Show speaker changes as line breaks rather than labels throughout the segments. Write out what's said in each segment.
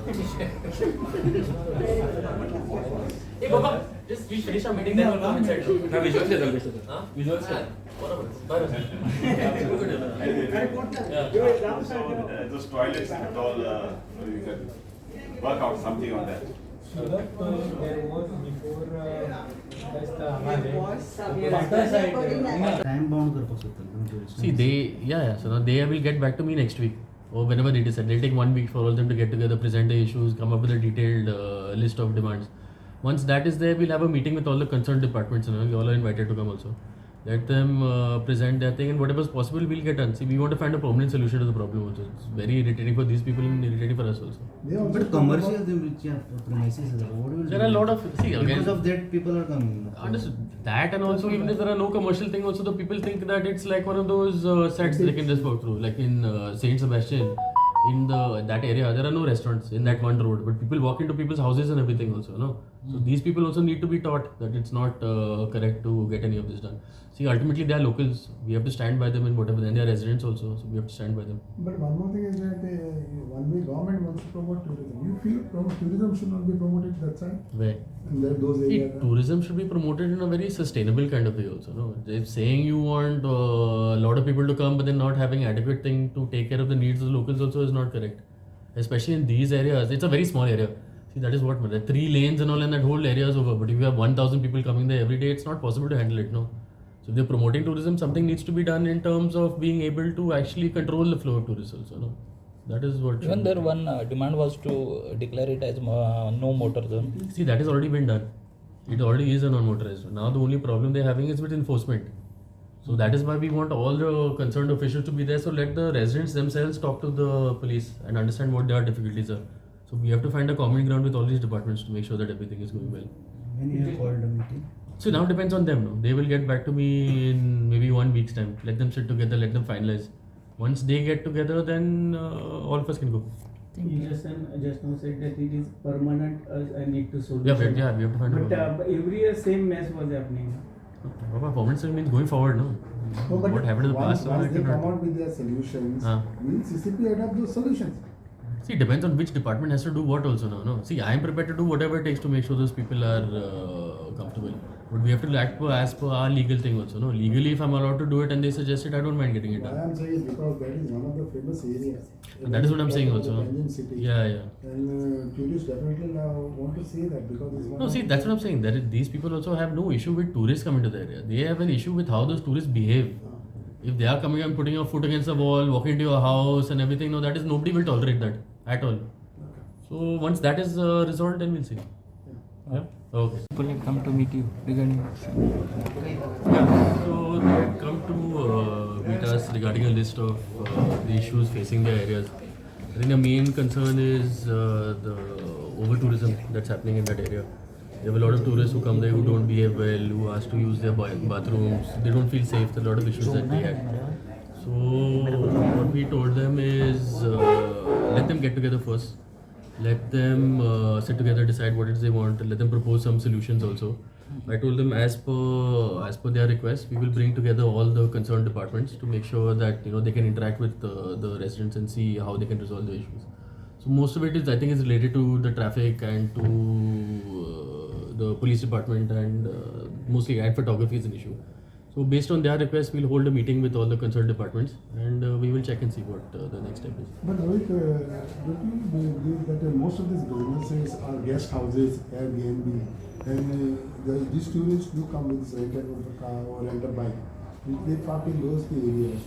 Hey Baba, just we finish our meeting then we'll come inside.
हाँ visual से दल
Huh?
visual से
Bye.
So those toilets and all, you can work out something on that.
So that there was before just
time bound कर सकते हैं.
See, so now they will get back to me next week or whenever they decide. They'll take 1 week for all them to get together, present the issues, come up with a detailed list of demands. Once that is there, we'll have a meeting with all the concerned departments. You all are invited to come also. Let them present their thing and whatever is possible, we'll get done. See, we want to find a permanent solution to the problem also. It's very irritating for these people and irritating for us also.
But commercial premises, what will
There are a lot of, see again,
because of that people are coming.
understood that, and also even if there are no commercial thing also, the people think that it's like one of those sets they can just walk through, like in Saint Sebastian. In that area, there are no restaurants in that one road, but people walk into people's houses and everything also, no? So these people also need to be taught that it's not correct to get any of this done. See, ultimately they are locals. We have to stand by them in whatever. Then they are residents also, so we have to stand by them.
But one more thing is that one way government wants to promote tourism. You feel tourism should not be promoted that side?
Where?
In those
See,
areas?
tourism should be promoted in a very sustainable kind of way also, no? If saying you want a lot of people to come but then not having adequate thing to take care of the needs of the locals also is not correct. Especially in these areas, it's a very small area. See, that is what, there are 3 lanes and all, and that whole area is over. But if you have 1,000 people coming there every day, it's not possible to handle it, no? So if they're promoting tourism, something needs to be done in terms of being able to actually control the flow of tourists also, no? That is what.
even there one demand was to declare it as no motor zone.
See, that has already been done. It already is a non-motorized zone. Now the only problem they're having is with enforcement. So that is why we want all the concerned officials to be there. So let the residents themselves talk to the police and understand what their difficulties are. So we have to find a common ground with all these departments to make sure that everything is going well.
When you have called a meeting?
So now it depends on them. No? They will get back to me in maybe 1 week's time. Let them sit together, let them finalize. Once they get together, then all of us can go.
You just now said that it is permanent a need to solution.
We have to find a
But every year same mess was happening.
performance means going forward, no?
No, but
What happened in the past?
Once they
cannot-
come out with their solutions,
Huh.
will CCP adopt those solutions?
See, it depends on which department has to do what also now. No, see, I am prepared to do whatever it takes to make sure those people are comfortable. But we have to act as per our legal thing also. No, legally, if I'm allowed to do it and they suggest it, I don't mind getting it
Why
done.
I'm saying because that is one of the famous areas.
That is what I'm saying also.
Indian city.
Yeah.
And tourists definitely now want to see that because it's one
No,
of
see, that's what I'm saying. These people also have no issue with tourists coming to the area. They have an issue with how those tourists behave. If they are coming and putting your foot against the wall, walking into your house and everything, no, that is nobody will tolerate that at all. So once that is resolved, then we'll see. Yeah. Okay.
People had come to meet you regarding
Yeah, so they had come to meet us regarding a list of the issues facing their areas. I think the main concern is the over-tourism that's happening in that area. There are a lot of tourists who come there who don't behave well, who ask to use their bathrooms. They don't feel safe. There are a lot of issues that they had. So what we told them is let them get together first. Let them sit together, decide what it is they want. Let them propose some solutions also. I told them as per their request, we will bring together all the concerned departments to make sure that they can interact with the residents and see how they can resolve the issues. So most of it is, I think, is related to the traffic and to the police department and mostly ad photography is an issue. So based on their request, we'll hold a meeting with all the concerned departments and we will check and see what the next step is.
But Rohit, don't you believe that most of these businesses are guest houses, Airbnb, and these tourists do come with rented car or rent a bike. They park in those areas.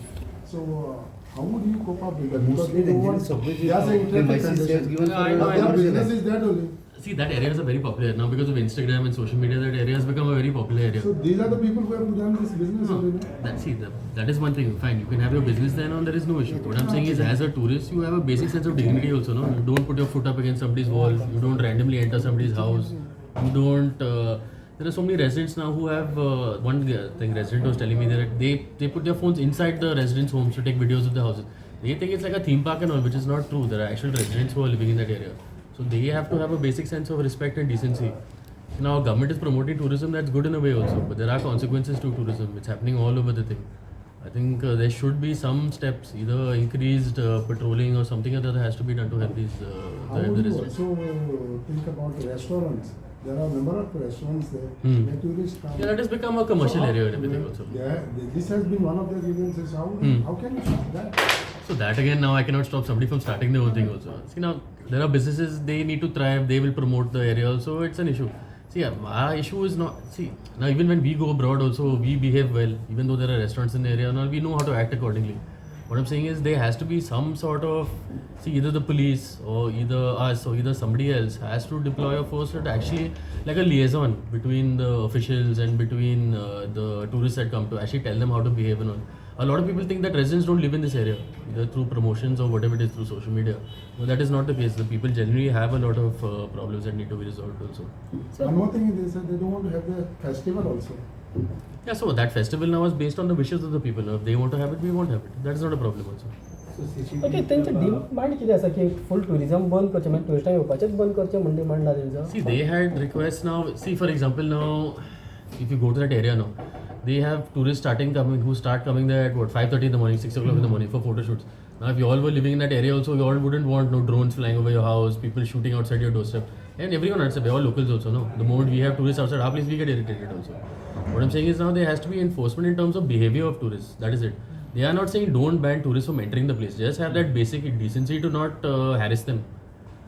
So how would you cope up with that?
Mostly the engineering subway is premises they have given
I know,
for
I know.
Their business is that only.
See, that areas are very popular now because of Instagram and social media. That area has become a very popular area.
So these are the people who have to run this business.
No,
only, no?
that is one thing. Fine, you can have your business there, and there is no issue. What I'm saying is, as a tourist, you have a basic sense of dignity also. No, you don't put your foot up against somebody's wall. You don't randomly enter somebody's house. You don't. There are so many residents now who have one thing. Resident was telling me that they put their phones inside the residents' homes to take videos of the houses. They think it's like a theme park and all, which is not true. There are actual residents who are living in that area. So they have to have a basic sense of respect and decency. Now government is promoting tourism, that's good in a way also, but there are consequences to tourism. It's happening all over the thing. I think there should be some steps, either increased patrolling or something or other has to be done to help these
How
the
would you
residents.
also think about restaurants? There are a number of restaurants there where tourists come.
Yeah, that has become a commercial area and everything also.
Yeah, this has been one of the grievances. How can you stop that?
So that again, now I cannot stop somebody from starting the whole thing also. See, now there are businesses, they need to thrive, they will promote the area also, it's an issue. See, our issue is not, see, now even when we go abroad also, we behave well, even though there are restaurants in the area and all, we know how to act accordingly. What I'm saying is there has to be some sort of, see, either the police or either us or either somebody else has to deploy a force that actually, like a liaison between the officials and between the tourists that come to actually tell them how to behave and all. A lot of people think that residents don't live in this area, either through promotions or whatever it is through social media. But that is not the case. The people generally have a lot of problems that need to be resolved also.
One more thing is they said they don't want to have the festival also.
Yeah, so that festival now is based on the wishes of the people. Now, if they want to have it, we won't have it. That is not a problem also.
Okay तेंचे demand कितें आसा की full tourism बंद करचें म्हणजे ट्युरिस्टांक येवपाचेंच बंद करचें म्हणून डिमांड ना तेंचो
See, they had requests now. See, for example, now, if you go to that area now, they have tourists who start coming there at what 5:30 in the morning, 6 o'clock in the morning for photo shoots. Now, if you all were living in that area also, you all wouldn't want no drones flying over your house, people shooting outside your doorstep, and everyone outside. We're all locals also, no. The moment we have tourists outside our place, we get irritated also. What I'm saying is now there has to be enforcement in terms of behavior of tourists. That is it. They are not saying don't ban tourists from entering the place. Just have that basic decency to not harass them.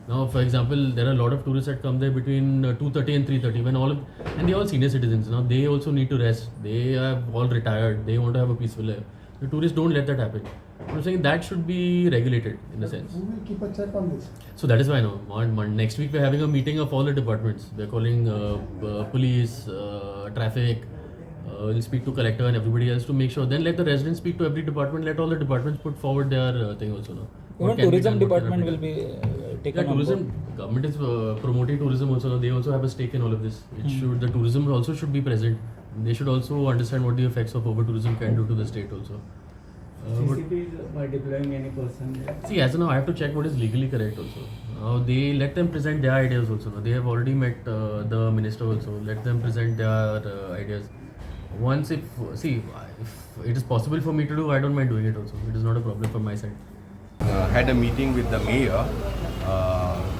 Now, for example, there are a lot of tourists that come there between 2:30 and 3:30 and they're all senior citizens. Now, they also need to rest. They are all retired. They want to have a peaceful life. The tourists don't let that happen. I'm saying that should be regulated in a sense.
Who will keep a check on this?
So that is why now, next week we're having a meeting of all the departments. We're calling police, traffic. We'll speak to collector and everybody else to make sure. Then let the residents speak to every department. Let all the departments put forward their thing also. No?
Even tourism department will be taken
Yeah,
on
tourism
board.
government is promoting tourism also. They also have a stake in all of this. It should the tourism also should be present. They should also understand what the effects of over tourism can do to the state also. But
CCP by deploying any person there.
see, as of now, I have to check what is legally correct also. Now they let them present their ideas also. Now, they have already met the minister also. Let them present their ideas. Once if it is possible for me to do, I don't mind doing it also. It is not a problem from my side.
Had a meeting with the mayor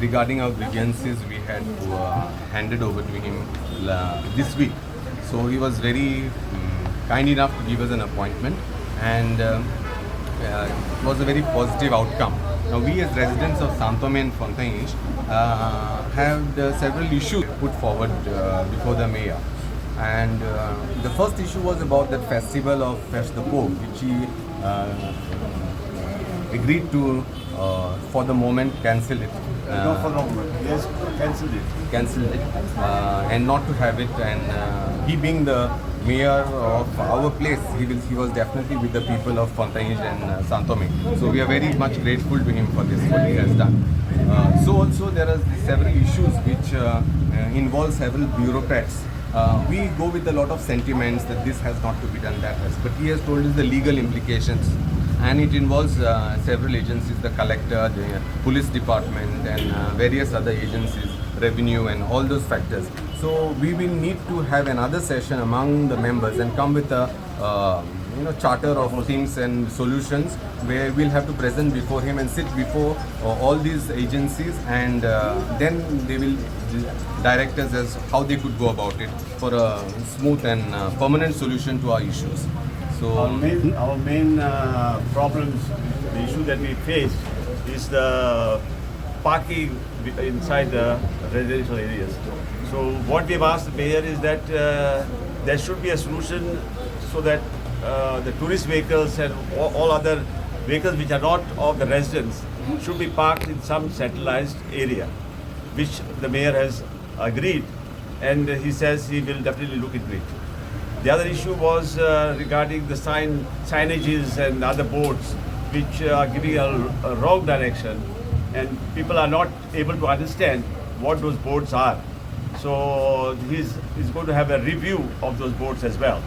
regarding our grievances we had handed over to him this week. So he was very kind enough to give us an appointment, and it was a very positive outcome. Now we as residents of São Tomé and Fontainhas have several issues put forward before the mayor. And the first issue was about that festival of Fest the Pope, which he agreed to, for the moment, cancel it.
No, for the moment. Yes, cancelled it.
Cancel it and not to have it. And he being the mayor of our place, he was definitely with the people of Fontainhas and São Tomé. So we are very much grateful to him for this, what he has done. So also there are several issues which involve several bureaucrats. We go with a lot of sentiments that this has not to be done, that has. But he has told us the legal implications, and it involves several agencies, the collector, the police department, and various other agencies, revenue, and all those factors. So we will need to have another session among the members and come with a charter of things and solutions where we'll have to present before him and sit before all these agencies, and then they will direct us as how they could go about it for a smooth and permanent solution to our issues. So
Our main problems, the issue that we face is the parking inside the residential areas. So what we've asked the mayor is that there should be a solution so that the tourist vehicles and all other vehicles which are not of the residents should be parked in some centralized area, which the mayor has agreed, and he says he will definitely look into it. The other issue was regarding the signages and other boards which are giving a wrong direction, and people are not able to understand what those boards are. So he's going to have a review of those boards as well.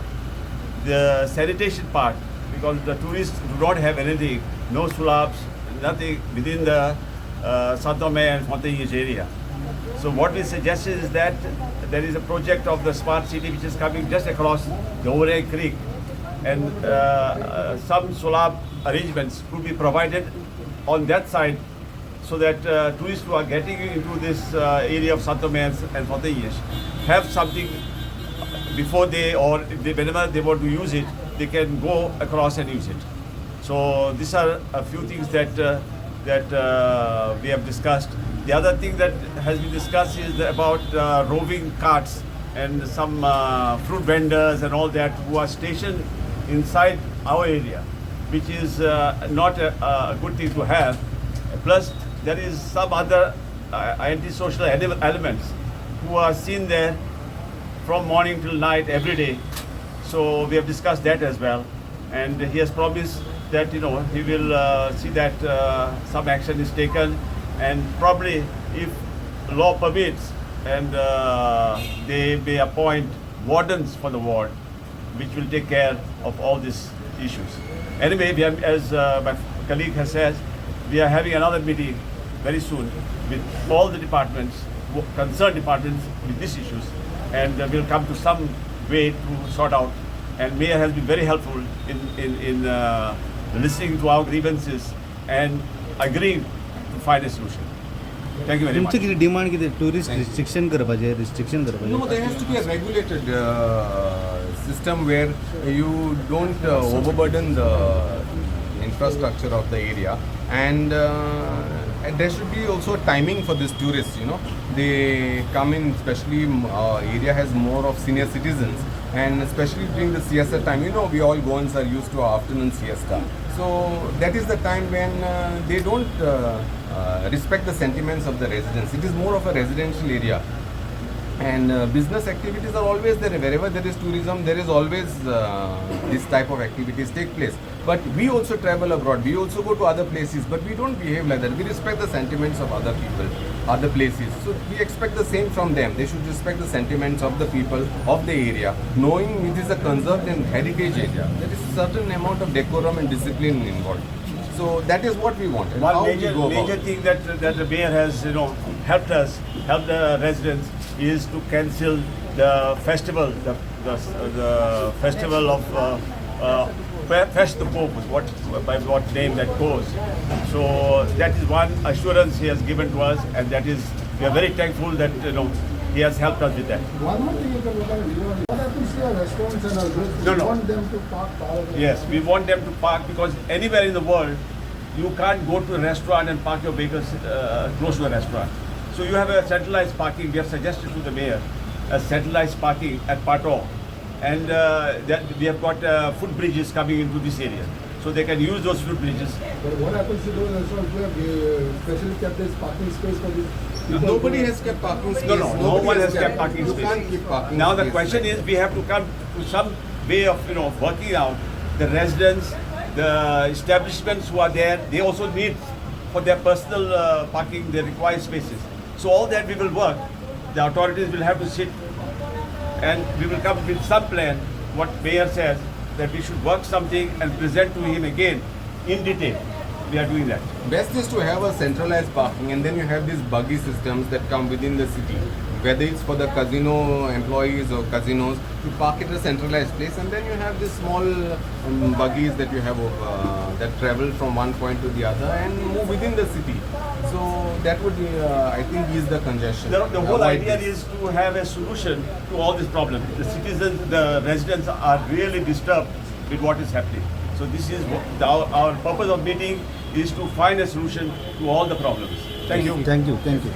The sanitation part, because the tourists do not have anything, no slabs, nothing within the São Tomé and Fontainhas area. So what we suggested is that there is a project of the smart city which is coming just across the Orey Creek, and some solar arrangements could be provided on that side so that tourists who are getting into this area of Santo Tomé and Fontainhas have something before they, or if they, whenever they want to use it, they can go across and use it. So these are a few things that we have discussed. The other thing that has been discussed is about roving carts and some fruit vendors and all that who are stationed inside our area, which is not a good thing to have. Plus, there is some other antisocial elements who are seen there from morning till night every day. So we have discussed that as well, and he has promised that he will see that some action is taken, and probably if law permits, and they may appoint wardens for the ward, which will take care of all these issues. Anyway, we have, as my colleague has said, we are having another meeting very soon with all the departments, concerned departments with these issues, and we'll come to some way to sort out. And Mayor has been very helpful in listening to our grievances and agreeing to find a solution. Thank you very much.
तुमचं किती demand किती tourist restriction करपाचे restriction करपाचे
No, there has to be a regulated system where you don't overburden the infrastructure of the area, and there should be also timing for these tourists. They come in, especially area has more of senior citizens, and especially during the siesta time. We all Goans are used to our afternoon siesta, so that is the time when they don't respect the sentiments of the residents. It is more of a residential area, and business activities are always there. Wherever there is tourism, there is always this type of activities take place. But we also travel abroad, we also go to other places, but we don't behave like that. We respect the sentiments of other people, other places. So we expect the same from them. They should respect the sentiments of the people of the area, knowing it is a conserved and heritage area. There is a certain amount of decorum and discipline involved. So that is what we want. And
One
how we
major,
go about
major
it.
thing that the mayor has helped the residents, is to cancel the festival, the festival of Fest the Pope, by what name that goes. So that is one assurance he has given to us, and that is, we are very thankful that he has helped us with that.
One more thing you can look at, what happens to your restaurants and all this?
No.
You want them to park far away.
Yes, we want them to park, because anywhere in the world, you can't go to a restaurant and park your vehicles close to a restaurant. So you have a centralized parking. We have suggested to the mayor a centralized parking at Pato, and we have got footbridges coming into this area, so they can use those footbridges.
But what happens to those restaurants who have specially kept this parking space for these people?
Nobody has kept parking space.
No
Nobody
one has kept parking
You
space.
can't keep parking
Now the
space
question
like
is, we have to come to some way of working out. The residents, the establishments who are there, they also need for their personal parking. They require spaces. So all that we will work. The authorities will have to sit, and we will come with some plan. What Mayor says, that we should work something and present to him again in detail. We are doing that.
Best is to have a centralized parking, and then you have these buggy systems that come within the city. Whether it's for the casino employees or casinos, you park at a centralized place, and then you have these small buggies that you have that travel from one point to the other and move within the city. So that would be, I think, ease the congestion.
The whole
Avoid
idea
this.
is to have a solution to all these problems. The citizens, the residents are really disturbed with what is happening. So this is our purpose of meeting, is to find a solution to all the problems. Thank you.
Thank you.
Thank you.